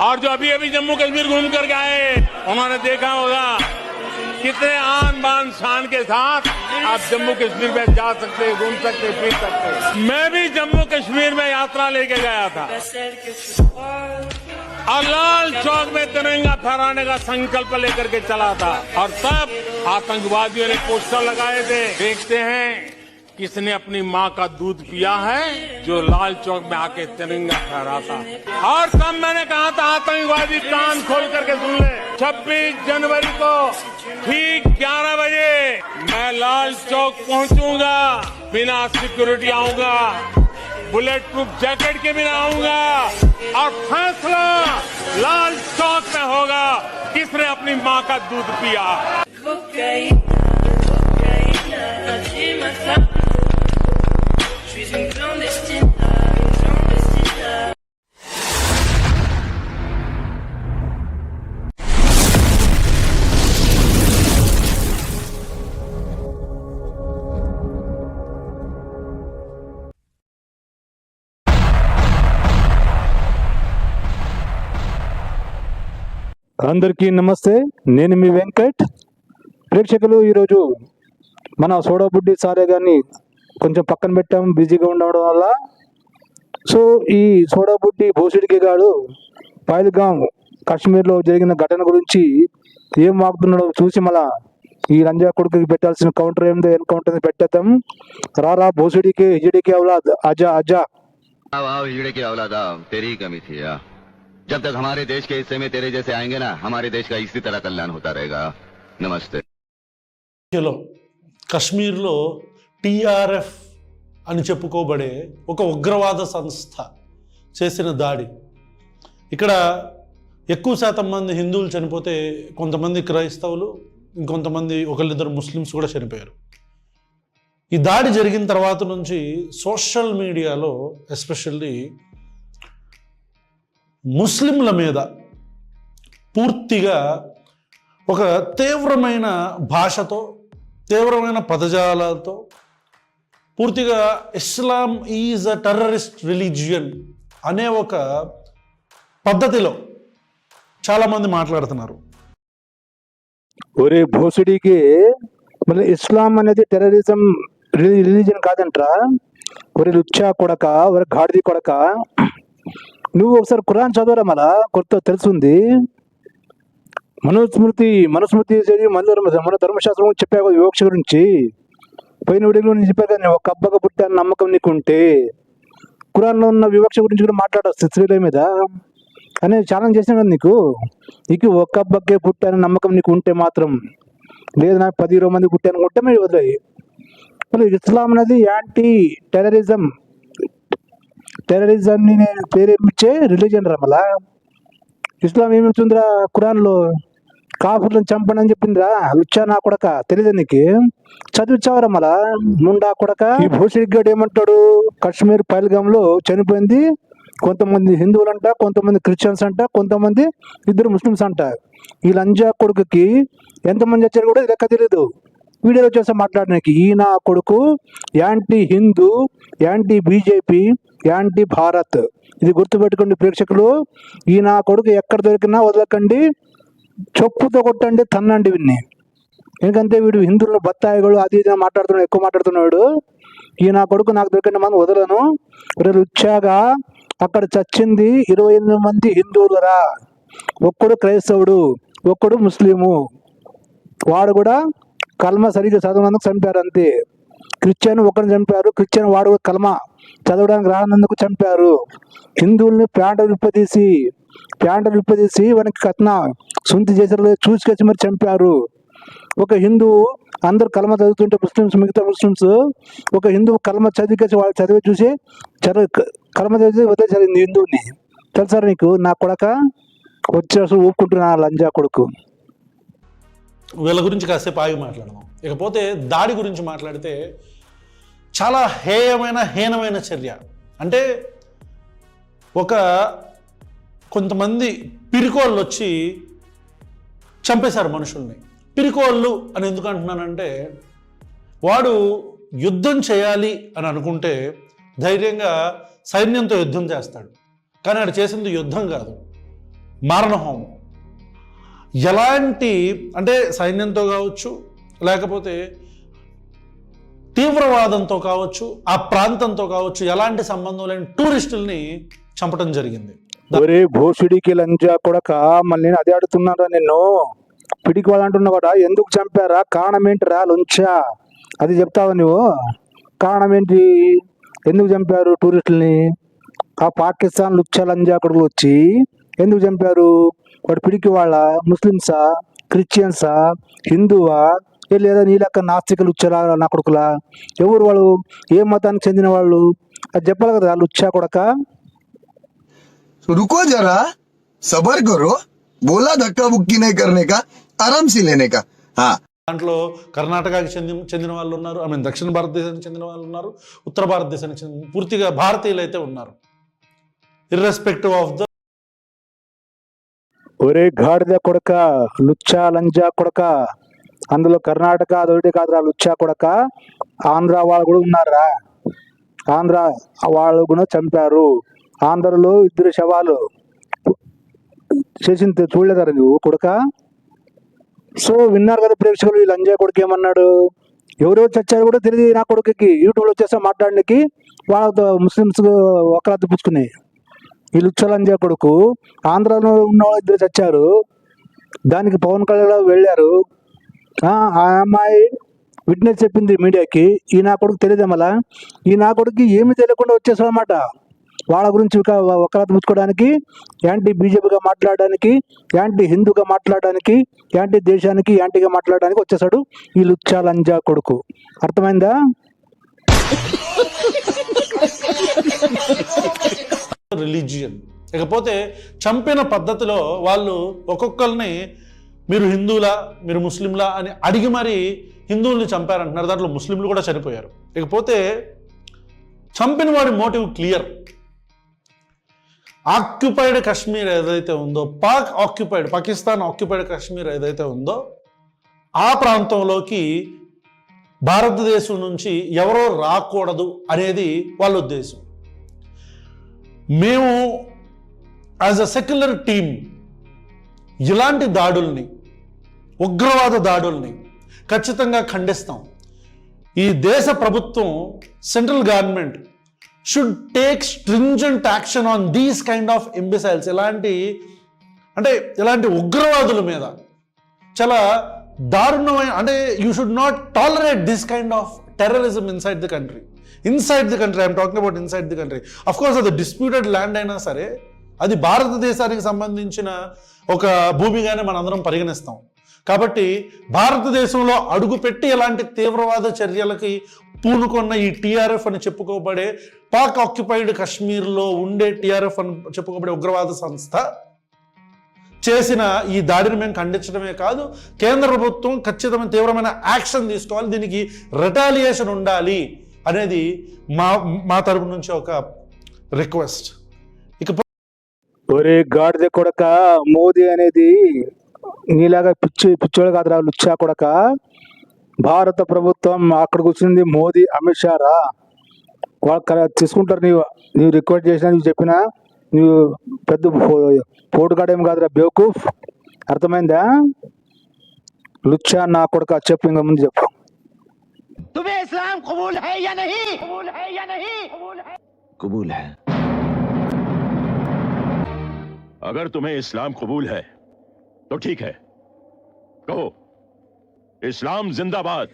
और जो अभी अभी जम्मू कश्मीर घूम करके आए उन्होंने देखा होगा कितने आन बान शान के साथ आप जम्मू कश्मीर में जा सकते, घूम सकते, फिर सकते। मैं भी जम्मू कश्मीर में यात्रा लेके गया था और लाल चौक में तिरंगा फहराने का संकल्प लेकर के चला था और तब आतंकवादियों ने पोस्टर लगाए थे, देखते हैं किसने अपनी माँ का दूध पिया है, जो लाल चौक में आके तिरंगा फहराता। और तब मैंने कहा था आतंकवादी कान खोल करके सुन ले, 26 जनवरी को ठीक 11 बजे मैं लाल चौक पहुंचूंगा, बिना सिक्योरिटी आऊंगा, बुलेट प्रूफ जैकेट के बिना आऊंगा और फैसला लाल चौक में होगा किसने अपनी माँ का दूध पिया। అందరికీ నమస్తే, నేను మీ వెంకట్. ప్రేక్షకులు, ఈరోజు మన సోడాబుడ్డి సారే గారిని కొంచెం పక్కన పెట్టాం బిజీగా ఉండడం వల్ల. సో ఈ సోడాబుడ్డి భోసిడికి గాడు పహల్గాం కాశ్మీర్లో జరిగిన ఘటన గురించి ఏం వాగుతున్నాడో చూసి మళ్ళా ఈ రంజా కొడుకుకి పెట్టాల్సిన కౌంటర్ ఏందో ఎన్కౌంటర్ పెట్టేద్దాం. రారా భోసిడికి హిజడికి औलाद आजा आजा. हिजड़े की औलाद तेरी ही कमी थी यार। जब तक हमारे देश के हिस्से में तेरे जैसे आएंगे ना, हमारे देश का इसी तरह कल्याण होता रहेगा। नमस्ते. చలో కశ్మీర్లో టీఆర్ఎఫ్ అని చెప్పుకోబడే ఒక ఉగ్రవాద సంస్థ చేసిన దాడి. ఇక్కడ ఎక్కువ శాతం మంది హిందువులు చనిపోతే కొంతమంది క్రైస్తవులు, ఇంకొంతమంది ఒకళ్ళిద్దరు ముస్లిమ్స్ కూడా చనిపోయారు. ఈ దాడి జరిగిన తర్వాత నుంచి సోషల్ మీడియాలో ఎస్పెషల్లీ ముస్లింల మీద పూర్తిగా ఒక తీవ్రమైన భాషతో, తీవ్రమైన పదజాలాలతో, పూర్తిగా ఇస్లాం ఈజ్ అ టెర్రరిస్ట్ రిలీజియన్ అనే ఒక పద్ధతిలో చాలామంది మాట్లాడుతున్నారు. ఒరే భోసుడికి, మళ్ళీ ఇస్లాం అనేది టెర్రరిజం రిలీజియన్ కాదంట్రా. ఒరే లుచ్చా కొడక, ఒరే గాడిది కొడక, నువ్వు ఒకసారి ఖురాన్ చదవరా, మళ్ళా కొత్త తెలుసుంది. మనుస్మృతి మన ధర్మశాస్త్రం చెప్పావు వివక్ష గురించి. పోయిన విడిలో నేను చెప్పాను కదా, ఒక అబ్బగా పుట్టాను నమ్మకం నీకు ఉంటే ఖురాన్లో ఉన్న వివక్ష గురించి కూడా మాట్లాడవచ్చు స్త్రీల మీద అనేది ఛాలెంజ్ చేసిన కదా నీకు. ఒక అబ్బకే పుట్టాను నమ్మకం నీకు ఉంటే మాత్రం, లేదు నాకు 10-20 మంది పుట్టాను ఉంటే మరి వదిలేయి. మళ్ళీ ఇస్లాం అనేది యాంటీ టెర్రరిజంని నేను ప్రేరేపించే రిలీజన్ రా. మళ్ళా ఇస్లాం ఏమిస్తుందిరా ఖురాన్లో? కాఫర్లను చంపండి అని చెప్పిందిరా. లుచ్చా నా కొడక, తెలియదు నీకు? చదివిచ్చావరా మళ్ళా ముండా కొడక. ఈ భూషిడిగాడు ఏమంటాడు, కాశ్మీర్ పహల్గాంలో చనిపోయింది కొంతమంది హిందువులు అంట, కొంతమంది క్రిస్టియన్స్ అంట, కొంతమంది 2 ముస్లిమ్స్ అంట. ఈ లంజా కొడుకుకి ఎంతమంది వచ్చారు కూడా లెక్క తెలియదు. వీడియోలో వచ్చేసి మాట్లాడడానికి ఈ నా కొడుకు anti Hindu, anti BJP, anti Bharat. ఇది గుర్తుపెట్టుకోండి ప్రేక్షకులు. ఈ నా కొడుకు ఎక్కడ దొరికినా వదలకండి, చొప్పుతో కొట్టండి, తన్నండి వీడిని. ఎందుకంటే వీడు హిందువులు బత్తాయిಗಳು అది ఇది మాట్లాడుతున్నాడు, ఎక్కువ మాట్లాడుతున్నాడు. ఈ నా కొడుకు నాకు దొరికిన మంది వదలను. రేపు వచ్చాగా అక్కడ చచ్చింది 28 మంది హిందువులురా. ఒక్కడు క్రైస్తవుడు, ఒక్కడు ముస్లిము. వాడు కూడా కల్మ సరిగ్గా చదవనందుకు చంపారు అంతే. క్రిస్టియన్ ఒకరిని చంపారు, క్రిస్టియన్ వాడు కల్మ చదవడానికి రానందుకు చంపారు. హిందువుల్ని ప్యాంటు విప్పదీసి వానికి కట్న సొంతి చేసారు చూసుకొచ్చి మరి చంపారు. ఒక హిందువు అందరు కల్మ చదువుతుంటే మిగతా ముస్లిమ్స్ ఒక హిందువు కల్మ చదివికేసి వాళ్ళు చదివి చూసి కల్మ చదివి వదిలేసారు హిందువుని. తెలుసా నీకు నా కొడక? వచ్చి అసలు ఊపుకుంటున్నా లంజా కొడుకు. వీళ్ళ గురించి కాసేపు ఆగి మాట్లాడదాం. ఇకపోతే దాడి గురించి మాట్లాడితే చాలా హీనమైన చర్య. అంటే కొంతమంది పిరికోళ్ళు వచ్చి చంపేశారు మనుషుల్ని. పిరికోళ్ళు అని ఎందుకు అంటున్నానంటే, వాడు యుద్ధం చేయాలి అని అనుకుంటే ధైర్యంగా సైన్యంతో యుద్ధం చేస్తాడు. కానీ ఆడు చేసింది యుద్ధం కాదు, మారణహోమం. ఎలాంటి అంటే సైన్యంతో కావచ్చు, లేకపోతే తీవ్రవాదంతో కావచ్చు, ఆ ప్రాంతంతో కావచ్చు, ఎలాంటి సంబంధం లేని టూరిస్టుల్ని చంపడం జరిగింది. ఒరే భోసుడికి లంజా కొడక, మళ్ళీ నేను అదే అడుగుతున్నారా నిన్ను, పిడికి వాళ్ళు అంటున్నావాడా, ఎందుకు చంపారా, కారణం ఏంటిరా లుంచా, అది చెప్తావా నువ్వు? కారణం ఏంటి, ఎందుకు చంపారు టూరిస్టుల్ని? ఆ పాకిస్తాన్ లుచ్చా లంజా కొడుకులు వచ్చి ఎందుకు చంపారు? వాడు పిడికి వాళ్ళ, ముస్లిమ్సా, క్రిస్టియన్సా, హిందువా, లేదా నీలక్క నాస్తిక లుచ్చలా నా కొడుకులా, ఎవరు వాళ్ళు, ఏ మతానికి చెందిన వాళ్ళు, అది చెప్పాలి కదా లుచ్చా కొడక. तो रुको जरा, सबर करो, बोला धक्का बुक्की नहीं करने का, आराम से लेने का. हाँ. దాంట్లో కర్ణాటకకి చెందిన వాళ్ళు ఉన్నారు, దక్షిణ భారతదేశానికి చెందిన వాళ్ళు ఉన్నారు, ఉత్తర భారతదేశానికి చెందిన పూర్తిగా భారతీయులు అయితే ఉన్నారు. Irrespective of the. ఒరే గాడిద కొడక, లుచ్చా లంజా కొడక, అందులో కర్ణాటక అదొకటి కాదురా లుచ్చా కొడక, ఆంధ్ర వాళ్ళు కూడా ఉన్నారా, ఆంధ్ర వాళ్ళు కూడా చంపారు. ఆంధ్రలో 2 శవాలు చేసింది చూడలేదారా నువ్వు కొడక? సో విన్నారు కదా ప్రేక్షకులు, ఈ లంజా కొడుకు ఏమన్నాడు, ఎవరెవరు చచ్చారు కూడా తెలియదు నా కొడుకుకి. యూట్యూబ్లో వచ్చేసా మాట్లాడడానికి వాళ్ళతో ముస్లిమ్స్ ఒకరాత్రి పుచ్చుకున్నాయి. ఈ లుచ్చా లంజా కొడుకు ఆంధ్రాలో ఉన్న 2 చచ్చారు, దానికి పవన్ కళ్యాణ్ వెళ్ళారు. ఆ అమ్మాయి విట్నెస్ చెప్పింది మీడియాకి. ఈ నా కొడుకు తెలియదు, మళ్ళా ఈ నా కొడుకు ఏమి తెలియకుండా వచ్చేసాడు అనమాట. వాళ్ళ గురించి ఒకరాత్రి పుచ్చుకోవడానికి, యాంటీ బీజేపీగా మాట్లాడడానికి, యాంటీ హిందూగా మాట్లాడడానికి, యాంటీ దేశానికి యాంటీగా మాట్లాడడానికి వచ్చేసాడు ఈ లుచ్చా లంజా కొడుకు. అర్థమైందా? రిలీజియన్. ఇకపోతే చంపిన పద్ధతిలో వాళ్ళు ఒక్కొక్కరిని మీరు హిందువులా, మీరు ముస్లింలా అని అడిగి మరి హిందువుల్ని చంపారంటున్నారు. దాంట్లో ముస్లింలు కూడా చనిపోయారు. ఇకపోతే చంపిన వాడి మోటివ్ క్లియర్. ఆక్యుపైడ్ కాశ్మీర్ ఏదైతే ఉందో, పాకిస్తాన్ ఆక్యుపైడ్ కాశ్మీర్ ఏదైతే ఉందో, ఆ ప్రాంతంలోకి భారతదేశం నుంచి ఎవరో రాకూడదు అనేది వాళ్ళ ఉద్దేశం. మేము యాజ్ అ సెక్యులర్ టీమ్ ఇలాంటి దాడుల్ని, ఉగ్రవాద దాడుల్ని ఖచ్చితంగా ఖండిస్తాం. ఈ దేశ ప్రభుత్వం, central government should take stringent action on these kind of imbeciles. ఇలాంటి ఉగ్రవాదుల మీద చాలా దారుణమైన, you should not tolerate this kind of terrorism inside the country. I'm talking about inside the country. Of course అది డిస్ప్యూటెడ్ ల్యాండ్ అయినా సరే, అది భారతదేశానికి సంబంధించిన ఒక భూమిగానే మనందరం పరిగణిస్తాం. కాబట్టి భారతదేశంలో అడుగుపెట్టి ఎలాంటి తీవ్రవాద చర్యలకి పూనుకొన్న ఈ టీఆర్ఎఫ్ అని చెప్పుకోబడే, పాక్ ఆక్యుపైడ్ కాశ్మీర్లో ఉండే టీఆర్ఎఫ్ అని చెప్పుకోబడే ఉగ్రవాద సంస్థ చేసిన ఈ దాడిని మేము ఖండించడమే కాదు, కేంద్ర ప్రభుత్వం ఖచ్చితమైన తీవ్రమైన యాక్షన్ తీసుకోవాలి, దీనికి రిటాలియేషన్ ఉండాలి అనేది మా తరపు నుంచి ఒక రిక్వెస్ట్. ఒరే గాడిద కొడక, మోదీ అనేది నీలాగా పిచ్చోడు కాదురా లుచ్చా కొడక. భారత ప్రభుత్వం అక్కడ కూర్చుంది మోదీ, అమిత్ షా రా, వాళ్ళు తీసుకుంటారు. నీవు రిక్వెస్ట్ చేసినా, నువ్వు చెప్పినా, నువ్వు పెద్ద పోటుగాడేం కాదురా బేవకూఫ్. అర్థమైందా? లుచ్చా నా కొడక, చెప్పు, ఇంకా ముందు చెప్పు. तुम्हें इस्लाम कबूल है या नहीं? कबूल है। अगर तुम्हें इस्लाम कबूल है तो ठीक है, कहो इस्लाम जिंदाबाद।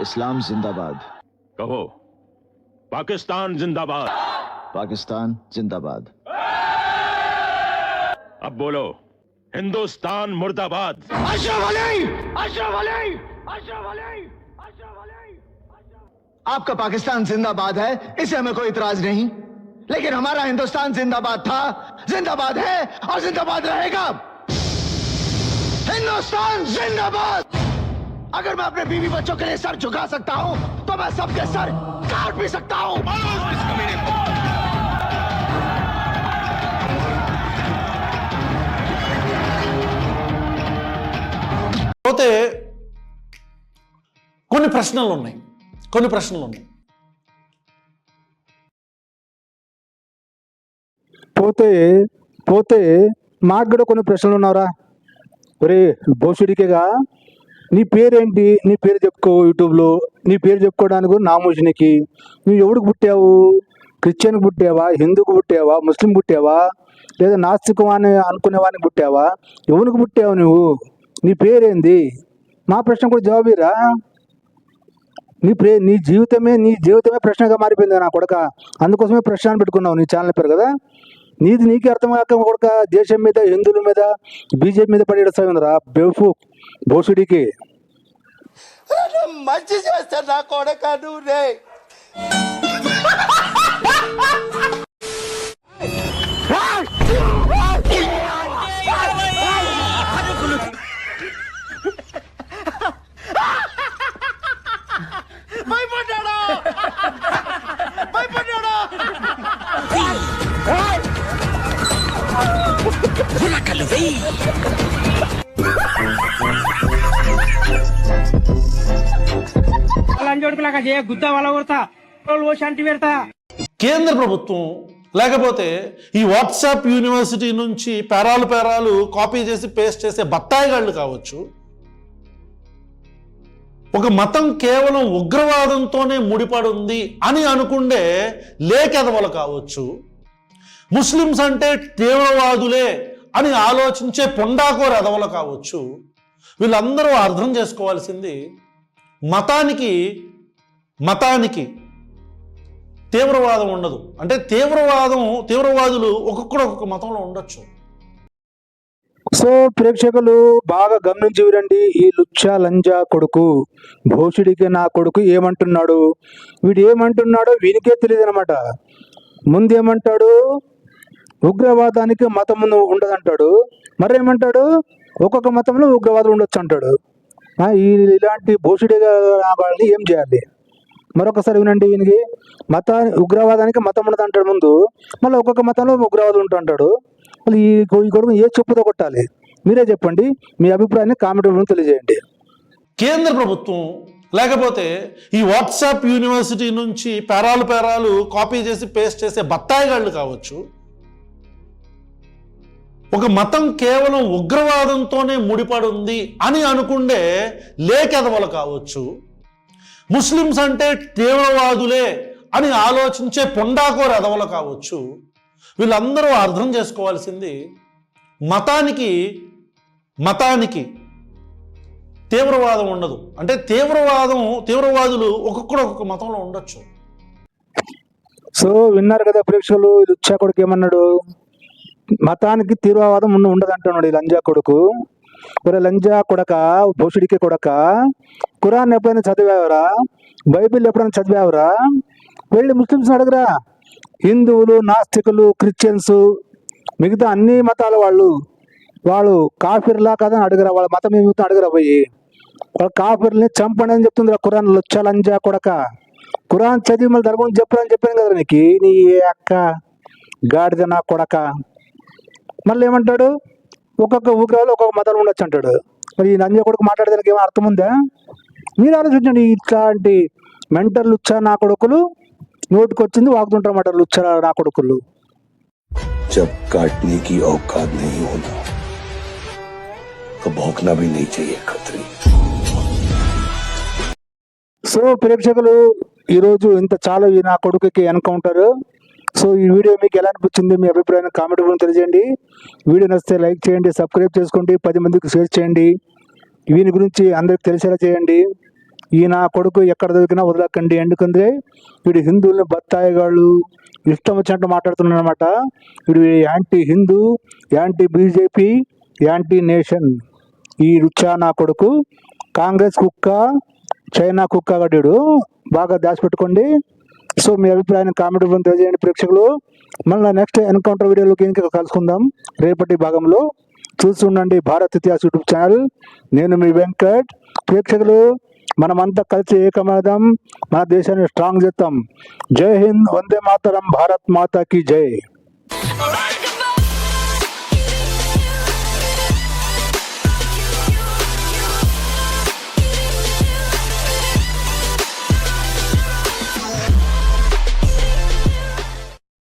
इस्लाम जिंदाबाद। कहो पाकिस्तान जिंदाबाद। पाकिस्तान जिंदाबाद। अब बोलो हिंदुस्तान मुर्दाबाद। अशरफ अली, अशरफ अली, अशरफ अली, अशरफ अली। आपका पाकिस्तान जिंदाबाद है, इसे हमें कोई इतराज नहीं, लेकिन हमारा हिंदुस्तान जिंदाबाद था, जिंदाबाद है और जिंदाबाद रहेगा। हिंदुस्तान जिंदाबाद। अगर मैं अपने बीवी बच्चों के लिए सर झुका सकता हूं, तो मैं सबके सर काट भी सकता हूं। పోతే కొన్ని ప్రశ్నలు ఉన్నాయి. పోతే మాకు కూడా కొన్ని ప్రశ్నలు ఉన్నారా. ఒరే భోసుడికేగా, నీ పేరేంటి, నీ పేరు చెప్పుకో యూట్యూబ్లో. నీ పేరు చెప్పుకోవడానికి నామోషినికి నువ్వు ఎవడికి పుట్టావు? క్రిస్టియన్కి పుట్టావా, హిందూకి పుట్టావా, ముస్లిం పుట్టావా, లేదా నాస్తికం అని అనుకునేవానికి పుట్టావా? ఎవరికి పుట్టావు నువ్వు? నీ పేరేంది? మా ప్రశ్న కూడా జవాబీరా. నీ జీవితమే ప్రశ్నగా మారిపోయింది నా కొడక. అందుకోసమే ప్రశ్న పెట్టుకున్నావు నీ ఛానల్ పేరు కదా. నీకే అర్థం కాక కొడక దేశం మీద, హిందువుల మీద, బీజేపీ మీద పడి రా బేఫు భోసుడికి. మంచి చేస్తా నా కొడక నువ్వు రే. భయపడ్డాడా భయపడ్డాడా. కేంద్ర ప్రభుత్వం లేకపోతే ఈ వాట్సాప్ యూనివర్సిటీ నుంచి పేరాలు కాపీ చేసి పేస్ట్ చేసే బత్తాయిగాళ్ళు కావచ్చు, ఒక మతం కేవలం ఉగ్రవాదంతోనే ముడిపడి ఉంది అని అనుకుండే లేఖెదవలు కావచ్చు, ముస్లిమ్స్ అంటే తీవ్రవాదులే అని ఆలోచించే పొండాకోర ఎదవలు కావచ్చు, వీళ్ళందరూ అర్థం చేసుకోవాల్సింది మతానికి తీవ్రవాదం ఉండదు. అంటే తీవ్రవాదులు ఒక్కొక్క మతంలో ఉండొచ్చు. సో ప్రేక్షకులు బాగా గమనించి వినండి. ఈ లుచ్చా లంజా కొడుకు భోషుడికి నా కొడుకు ఏమంటున్నాడు, వీడు ఏమంటున్నాడో వీనికే తెలియదు అనమాట. ముందేమంటాడు, ఉగ్రవాదానికి మతం ఉండదంటాడు. మరేమంటాడు, ఒక్కొక్క మతంలో ఉగ్రవాదం ఉండొచ్చు అంటాడు. ఇలాంటి భోషుడిగా వాళ్ళని ఏం చేయాలి? మరొకసారి వినండి. ఈయనకి ఉగ్రవాదానికి మతం ఉండదు అంటాడు ముందు, మళ్ళీ ఒక్కొక్క మతంలో ఉగ్రవాదం ఉంటుంటాడు. మళ్ళీ ఈ కొడుకు ఏ చెప్పుతో కొట్టాలి? మీరే చెప్పండి. మీ అభిప్రాయాన్ని కామెంట్ రూపంలో తెలియజేయండి. కేంద్ర ప్రభుత్వం లేకపోతే ఈ వాట్సాప్ యూనివర్సిటీ నుంచి పేరాలు కాపీ చేసి పేస్ట్ చేసే బత్తాయిగాళ్ళు కావచ్చు, ఒక మతం కేవలం ఉగ్రవాదంతోనే ముడిపడి ఉంది అని అనుకుండే లేఖెదవలు కావచ్చు, ముస్లిమ్స్ అంటే తీవ్రవాదులే అని ఆలోచించే పొండాకోర ఎదవలు కావచ్చు, వీళ్ళందరూ అర్థం చేసుకోవాల్సింది మతానికి తీవ్రవాదం ఉండదు. అంటే తీవ్రవాదులు ఒక్కొక్క మతంలో ఉండొచ్చు. సో విన్నారు కదా ప్రేక్షకులు, లుచ్చా కొడుకు ఏమన్నాడు, మతానికి తీవ్రవాదం ఉండదు అంటున్నాడు ఈ లంజా కొడుకు. మరి లంజా కొడక, భోషుడికి కొడక, ఖురాన్ ఎప్పుడైనా చదివావరా? బైబిల్ ఎప్పుడైనా చదివావరా? వెళ్ళి ముస్లిమ్స్ అడగరా. హిందువులు, నాస్తికులు, క్రిస్టియన్స్, మిగతా అన్ని మతాల వాళ్ళు కాఫిర్లా కాదని అడగరా. వాళ్ళ మతం ఏమిటో అడగరా పోయి. వాళ్ళ కాఫిర్ని చంపండి అని చెప్తుంది ఖురాన్. లుచ్చా లంజా కొడక, ఖురాన్ చదివి మళ్ళీ దాని గురించి చెప్పని కదా నీకు. నీ అక్క గాడిద నా కొడక. మళ్ళీ ఏమంటాడు, ఒక్కొక్క ఊరిలో ఒక్కొక్క మతాలు ఉండొచ్చు అంటాడు. మరి ఈ లంజా కొడుకు మాట్లాడడానికి ఏమైనా అర్థం ఉందా? మీరు ఆలోచించండి. ఇట్లాంటి మెంటల్ లుచ్చా నా కొడుకులు నోటికి వచ్చింది వాగుతుంటారన్నమాట. లుచ్చా నా కొడుకులు. जब काटने की औकात नहीं होना तो भौंकना भी नहीं चाहिए खतरी. సో ప్రేక్షకులు, ఈరోజు ఇంత చాలు ఈ నా కొడుకుకి ఎన్కౌంటర్. సో ఈ వీడియో మీకు ఎలా అనిపించింది? మీ అభిప్రాయాన్ని కామెంట్ రూపంలో తెలియజేయండి. వీడియో నచ్చితే లైక్ చేయండి, సబ్స్క్రైబ్ చేసుకోండి, 10 మందికి షేర్ చేయండి. వీని గురించి అందరికి తెలిసేలా చేయండి. ఈ నా కొడుకు ఎక్కడ దొరికినా వదలకండి. ఎందుకంటే వీడు హిందువులను బత్తాయిగాళ్ళు ఇష్టం వచ్చినట్టు మాట్లాడుతున్నాడు అనమాట. వీడు anti Hindu, anti BJP, anti nation. ఈ లుచ్చా నా కొడుకు కాంగ్రెస్ కుక్క, చైనా కుక్క గడ్డు బాగా దాచిపెట్టుకోండి. సో మీ అభిప్రాయాన్ని కామెంట్ రూపంలో తెలియజేయండి ప్రేక్షకులు. మళ్ళీ నెక్స్ట్ ఎన్కౌంటర్ వీడియోలోకి ఇంకా కలుసుకుందాం రేపటి భాగంలో. చూసి ఉండండి భారత్ ఇతిహాస్ యూట్యూబ్ ఛానల్. నేను మీ వెంకట్. ప్రేక్షకులు, మనమంతా కలిసి ఏకమవుదాం, మన దేశాన్ని స్ట్రాంగ్ చేద్దాం. జై హింద్, వందే మాతరం, భారత్ మాతా కీ జై.